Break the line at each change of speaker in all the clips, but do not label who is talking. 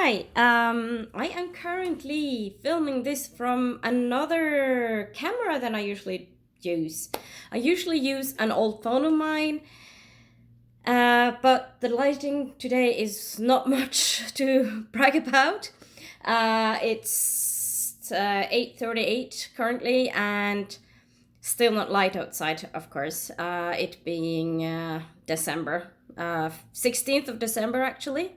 Hi. I am currently filming this from another camera than I usually use. I usually use an old phone of mine, but the lighting today is not much to brag about. It's 8:38 currently, and still not light outside, of course. It being December, 16th of December, actually.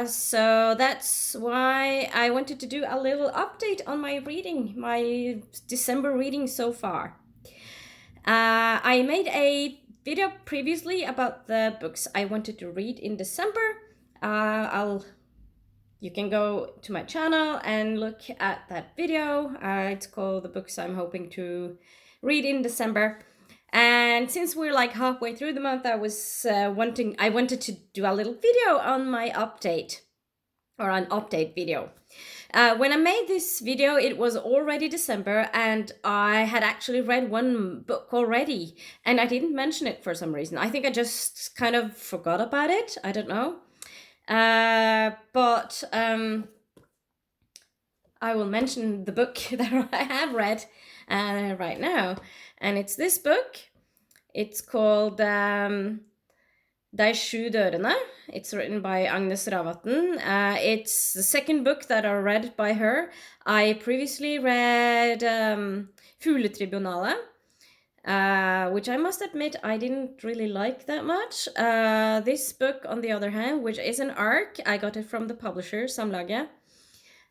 So that's why I wanted to do a little update on my reading, my December reading so far. I made a video previously about the books I wanted to read in December. I'll You can go to my channel and look at that video. It's called The Books I'm Hoping to Read in December. And since we're like halfway through the month, I wanted to do a little video on my update, or an update video. When I made this video, it was already December, and I had actually read one book already, and I didn't mention it for some reason. I think I just kind of forgot about it. I don't know. But I will mention the book that I have read right now, and it's this book. It's called De sju dørene. It's written by Agnes Ravatn. It's the second book that I read by her. I previously read Fugletribunalet, which I must admit I didn't really like that much. This book, on the other hand, which is an arc, I got it from the publisher, Samlaget.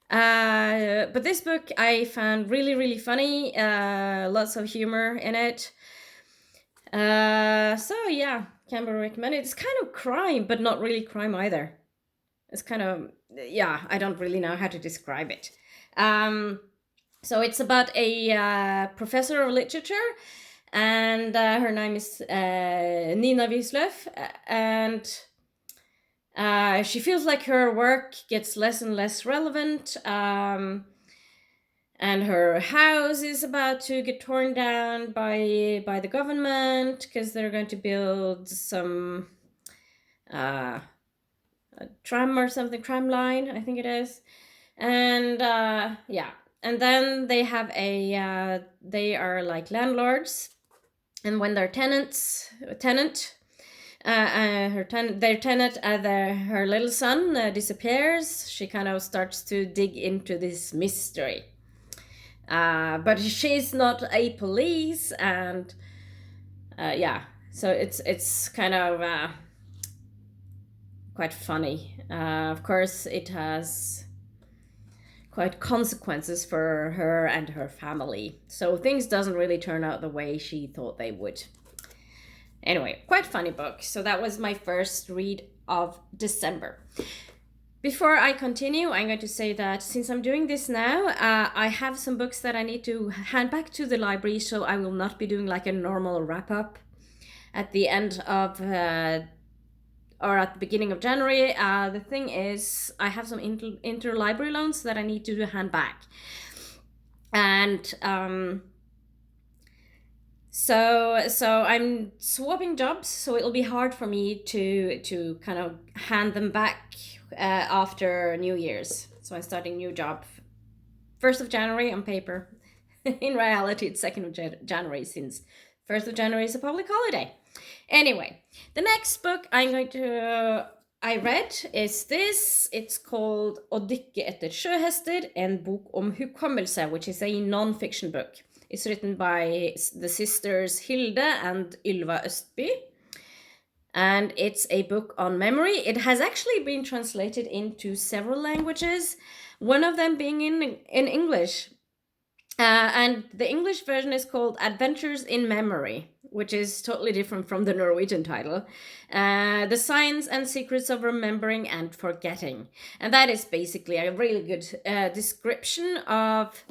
But this book I found really, really funny. Lots of humor in it. So yeah, can be recommended. It's kind of crime, but not really crime either. It's kind of, yeah, I don't really know how to describe it. So it's about a professor of literature, and her name is Nina Wislöff, and she feels like her work gets less and less relevant. And her house is about to get torn down by the government because they're going to build some a tram or something, tram line, I think it is. And yeah, and then they have they are like landlords, and when their her little son disappears, she kind of starts to dig into this mystery. But she's not a police, and yeah, so it's kind of quite funny. Of course, it has quite consequences for her and her family, so things doesn't really turn out the way she thought they would. Anyway, quite funny book. So that was my first read of December. Before I continue, I'm going to say that since I'm doing this now, I have some books that I need to hand back to the library, so I will not be doing like a normal wrap-up at the end of, or at the beginning of January. The thing is, I have some interlibrary loans that I need to hand back. And so I'm swapping jobs, so it'll be hard for me to kind of hand them back after New Year's. So I'm starting a new job 1st of January on paper. In reality, it's 2nd of January, since 1st of January is a public holiday. Anyway, the next book I read is this. It's called Å dykke etter sjøhester, en bok om hukommelse, which is a non-fiction book. It's written by the sisters Hilde and Ylva Østby. And it's a book on memory. It has actually been translated into several languages, one of them being in English. And the English version is called Adventures in Memory, which is totally different from the Norwegian title. The Science and Secrets of Remembering and Forgetting. And that is basically a really good description of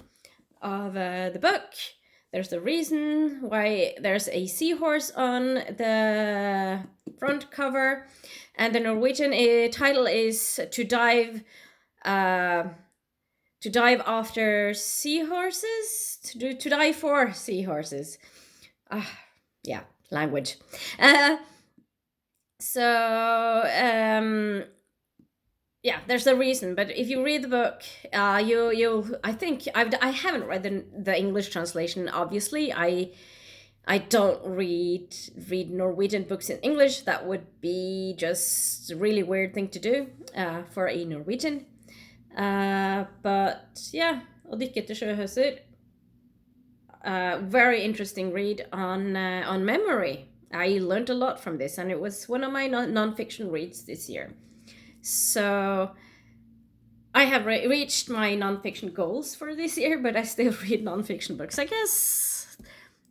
the book. There's the reason why there's a seahorse on the front cover, and the Norwegian title is to dive after seahorses, to dive for seahorses. Yeah, language. So yeah, there's a reason. But if you read the book, you I think I haven't read the English translation. Obviously, I don't read Norwegian books in English. That would be just a really weird thing to do for a Norwegian. But yeah, Å dykke etter sjøhøser. Very interesting read on memory. I learned a lot from this, and it was one of my non-fiction reads this year. So I have reached my non-fiction goals for this year, but I still read non-fiction books. I guess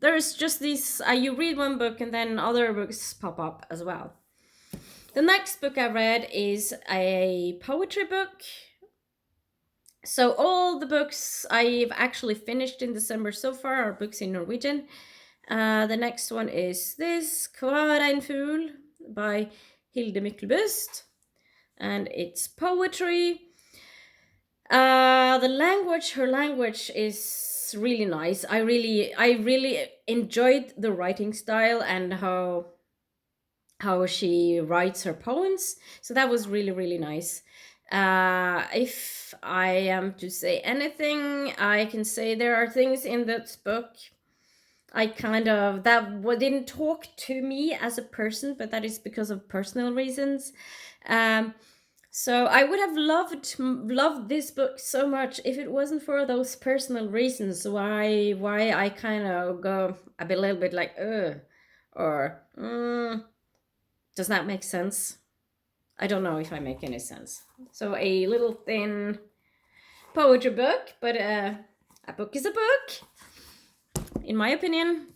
there's just these. You read one book, and then other books pop up as well. The next book I read is a poetry book. So all the books I've actually finished in December so far are books in Norwegian. The next one is this, Hva er en fugl by Hilde Myklebust, and it's poetry. Her language is really nice. I really enjoyed the writing style and how she writes her poems. So that was really nice. If I am to say anything, I can say there are things in that book I kind of didn't talk to me as a person, but that is because of personal reasons. So I would have loved this book so much if it wasn't for those personal reasons. Why I kind of go a little bit like or does that make sense? I don't know if I make any sense. So a little thin poetry book, but a book is a book, in my opinion.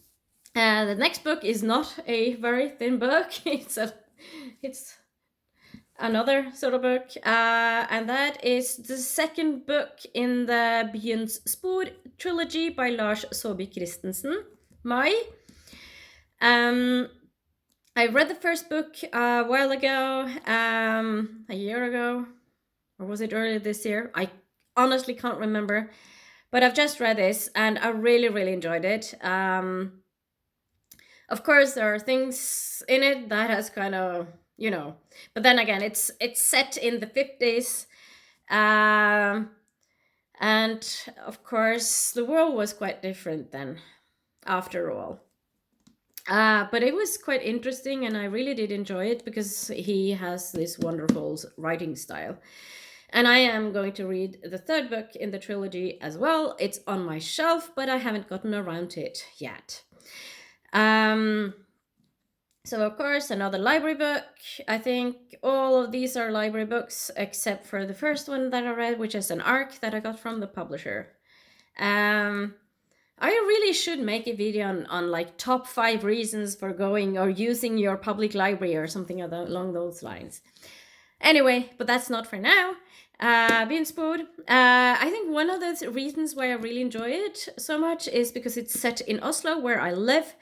The next book is not a very thin book. It's another sort of book, and that is the second book in the Byens Spor trilogy by Lars Saabye Christensen, Mai. I read the first book a while ago, a year ago, or was it earlier this year? I honestly can't remember, but I've just read this and I really enjoyed it. Of course, there are things in it that has kind of, but then again, it's set in the 50s, and of course, the world was quite different then, after all. But it was quite interesting, and I really did enjoy it because he has this wonderful writing style. And I am going to read the third book in the trilogy as well. It's on my shelf, but I haven't gotten around to it yet. So, of course, another library book. I think all of these are library books, except for the first one that I read, which is an ARC that I got from the publisher. I really should make a video on like top 5 reasons for going or using your public library or something along those lines. Anyway, but that's not for now. Byenspor. I think one of the reasons why I really enjoy it so much is because it's set in Oslo, where I live.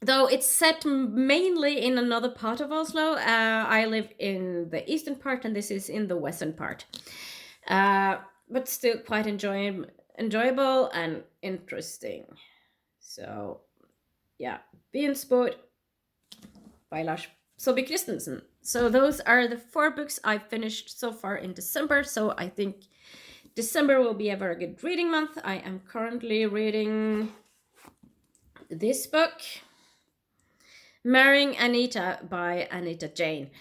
Though it's set mainly in another part of Oslo. I live in the eastern part, and this is in the western part. But still quite enjoyable and interesting. So, yeah, Byenspor by Lars Saabye Christensen. So those are the 4 books I've finished so far in December. So I think December will be a very good reading month. I am currently reading this book, Marrying Anita by Anita Jane.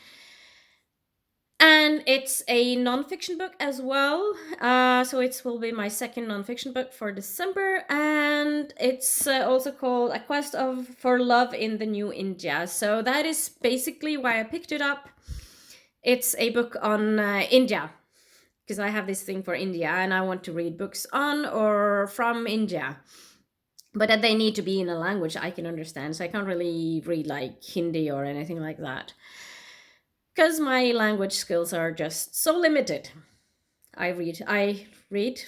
And it's a non-fiction book as well. So it will be my second non-fiction book for December. And it's also called A Quest for Love in the New India. So that is basically why I picked it up. It's a book on India, because I have this thing for India and I want to read books on or from India. But they need to be in a language I can understand. So I can't really read like Hindi or anything like that, because my language skills are just so limited. I read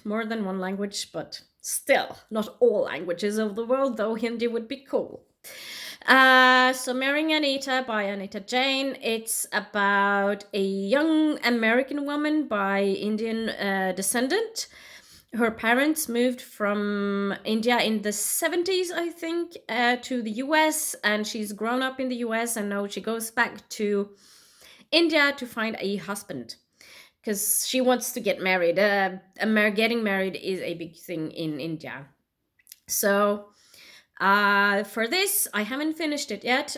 more than one language, but still not all languages of the world, though Hindi would be cool. So Marrying Anita by Anita Jane. It's about a young American woman by Indian descendant. Her parents moved from India in the 70s, I think, to the US, and she's grown up in the US, and now she goes back to India to find a husband because she wants to get married. Getting married is a big thing in India. So for this, I haven't finished it yet,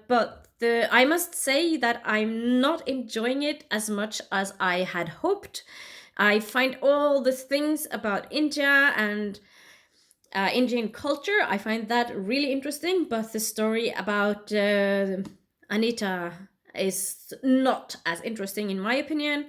but I must say that I'm not enjoying it as much as I had hoped. I find all the things about India and Indian culture, I find that really interesting, but the story about Anita is not as interesting in my opinion.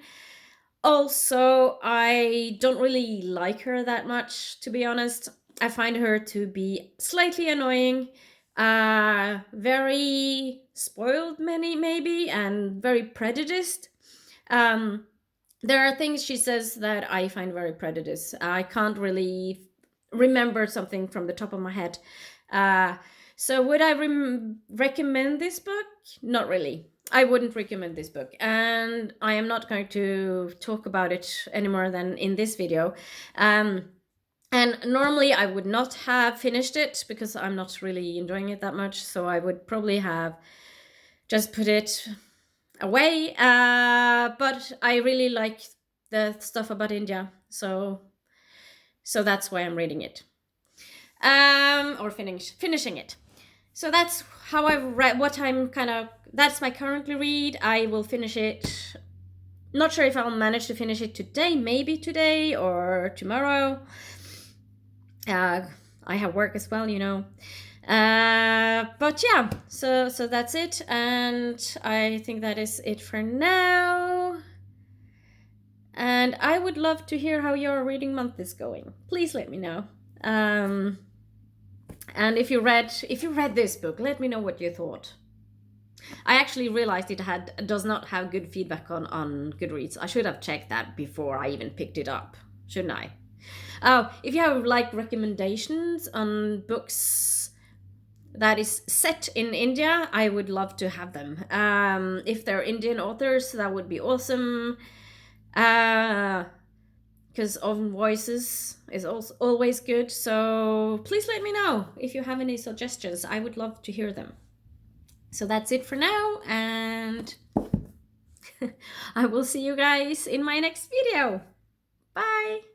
Also, I don't really like her that much, to be honest. I find her to be slightly annoying, very spoiled, many maybe, and very prejudiced. Um, there are things she says that I find very prejudiced. I can't really remember something from the top of my head. Uh, so, would I recommend this book? Not really. I wouldn't recommend this book, and I am not going to talk about it any more than in this video. And normally I would not have finished it because I'm not really enjoying it that much, so I would probably have just put it away. But I really like the stuff about India, so that's why I'm reading it. Or finishing it. So that's how I've read what I'm kind of that's my currently read. I will finish it. Not sure if I'll manage to finish it today, maybe today or tomorrow. I have work as well, you know. But yeah, so that's it, and I think that is it for now. And I would love to hear how your reading month is going. Please let me know. And if you read this book, let me know what you thought. I actually realized it does not have good feedback on Goodreads. I should have checked that before I even picked it up, shouldn't I? Oh, if you have like recommendations on books that is set in India, I would love to have them. If they're Indian authors, that would be awesome. Because own voices is also always good. So please let me know if you have any suggestions. I would love to hear them. So that's it for now, and I will see you guys in my next video. Bye!